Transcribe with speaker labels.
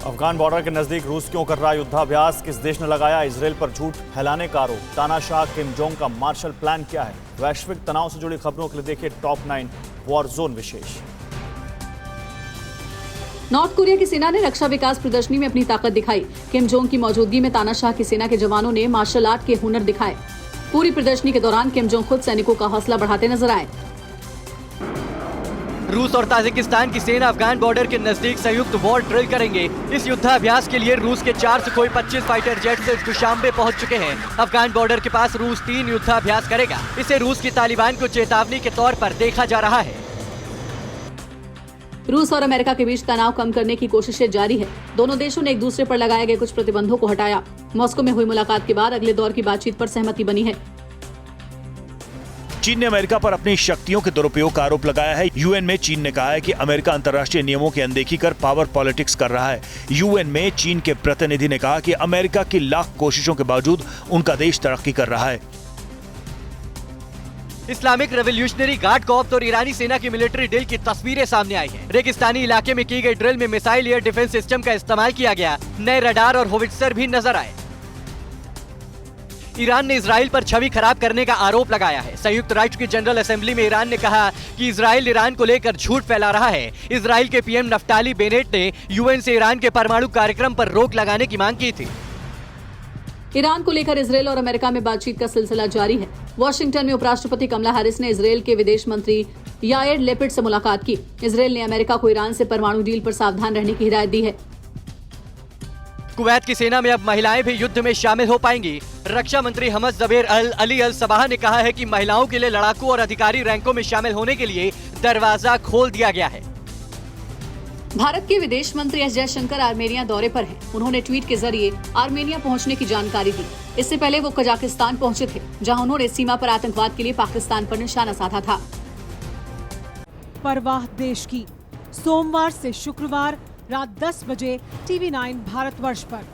Speaker 1: Afghan border के नजदीक रूस क्यों कर रहा युद्धाभ्यास? किस देश ने लगाया इजरायल पर झूठ फैलाने का आरोप? तानाशाह किम जोंग का मार्शल प्लान क्या है? वैश्विक तनाव से जुड़ी खबरों के लिए देखिए टॉप 9 वॉर जोन विशेष।
Speaker 2: नॉर्थ कोरिया की सेना ने रक्षा विकास प्रदर्शनी में अपनी ताकत दिखाई। किम जोंग की मौजूदगी में तानाशाह की सेना के जवानों ने मार्शल आर्ट के हुनर दिखाए। पूरी प्रदर्शनी के दौरान किम जोंग खुद सैनिकों का हौसला बढ़ाते नजर आए।
Speaker 3: रूस और ताजिकिस्तान की सेना अफगान बॉर्डर के नजदीक संयुक्त वॉर ड्रिल करेंगे। इस युद्धाभ्यास के लिए रूस के 4 सुखोई 25 फाइटर जेट से दुशांबे पहुंच चुके हैं। अफगान बॉर्डर के पास रूस 3 युद्धाभ्यास करेगा। इसे रूस की तालिबान को चेतावनी के तौर पर देखा जा रहा है।
Speaker 2: रूस और अमेरिका के बीच तनाव कम करने की कोशिशें जारी है। दोनों देशों ने एक दूसरे पर लगाए गए कुछ प्रतिबंधों को हटाया। मॉस्को में हुई मुलाकात के बाद अगले दौर की बातचीत पर सहमति बनी है।
Speaker 4: चीन ने अमेरिका पर अपनी शक्तियों के दुरुपयोग का आरोप लगाया है। यूएन में चीन ने कहा है कि अमेरिका अंतर्राष्ट्रीय नियमों की अनदेखी कर पावर पॉलिटिक्स कर रहा है। यूएन में चीन के प्रतिनिधि ने कहा कि अमेरिका की लाख कोशिशों के बावजूद उनका देश तरक्की कर रहा है।
Speaker 3: इस्लामिक रेवोल्यूशनरी गार्ड कॉर्प्स और ईरानी सेना की मिलिट्री ड्रिल की तस्वीरें सामने आई हैं। रेगिस्तानी इलाके में की गई ड्रिल में मिसाइल एयर डिफेंस सिस्टम का इस्तेमाल किया गया। नए रडार और होवित्जर भी नजर आए। ईरान ने इजराइल पर छवि खराब करने का आरोप लगाया है। संयुक्त राष्ट्र की जनरल असेंबली में ईरान ने कहा कि इजराइल ईरान को लेकर झूठ फैला रहा है। इजराइल के पीएम नफ्ताली बेनेट ने यूएन से ईरान के परमाणु कार्यक्रम पर रोक लगाने की मांग की थी।
Speaker 2: ईरान को लेकर इजरायल और अमेरिका में बातचीत का सिलसिला जारी है। वॉशिंगटन में उपराष्ट्रपति कमला हैरिस ने इजरायल के विदेश मंत्री यायर लेपिड से मुलाकात की। इजरायल ने अमेरिका को ईरान से परमाणु डील पर सावधान रहने की हिदायत दी है।
Speaker 3: कुवैत की सेना में अब महिलाएं भी युद्ध में शामिल हो पाएंगी। रक्षा मंत्री हमद जबेर अल अली अल सबाह ने कहा है कि महिलाओं के लिए लड़ाकू और अधिकारी रैंकों में शामिल होने के लिए दरवाजा खोल दिया गया है।
Speaker 2: भारत के विदेश मंत्री एस जयशंकर आर्मेनिया दौरे पर हैं। उन्होंने ट्वीट के जरिए आर्मेनिया पहुंचने की जानकारी दी। इससे पहले वो कजाकिस्तान पहुंचे थे, जहां उन्होंने सीमा पर आतंकवाद के लिए पाकिस्तान पर निशाना साधा था।
Speaker 5: परवाह देश की, सोमवार से शुक्रवार रात 10 बजे TV9 भारतवर्ष पर।